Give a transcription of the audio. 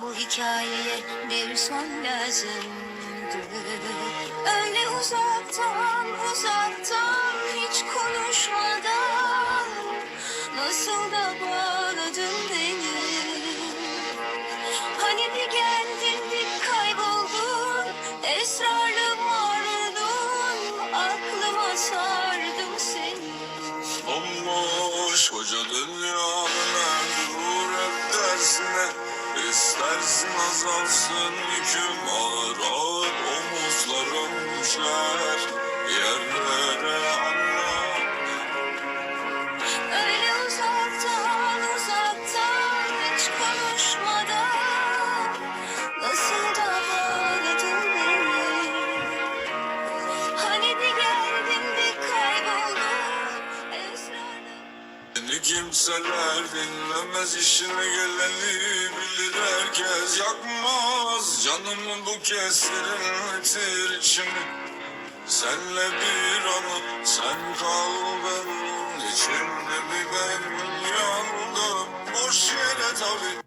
Bu hikayeye bir son lazımdı. Öyle uzaktan uzaktan hiç konuşmadan nasıl da bağladın beni. Hani bir geldin bir kayboldun, esrarlı mardun, aklıma sardım seni. Bomboş koca dünyanın dur hep dersine. İstersin azalsın yüküm, ağır ağır omuzlarım düşer yerlere, anla. Öyle uzaktan uzaktan hiç konuşmadan nasıl da bağladın beni. Hani bir geldin bir kayboldun, esrarlı. Seni kimseler dinlemez, işine geleni bilir herkes. Yakmaz canımı bu kez serinletir içimi. Senle bir anı, sen kaldın içimde, bir ben yandım boş yere tabii.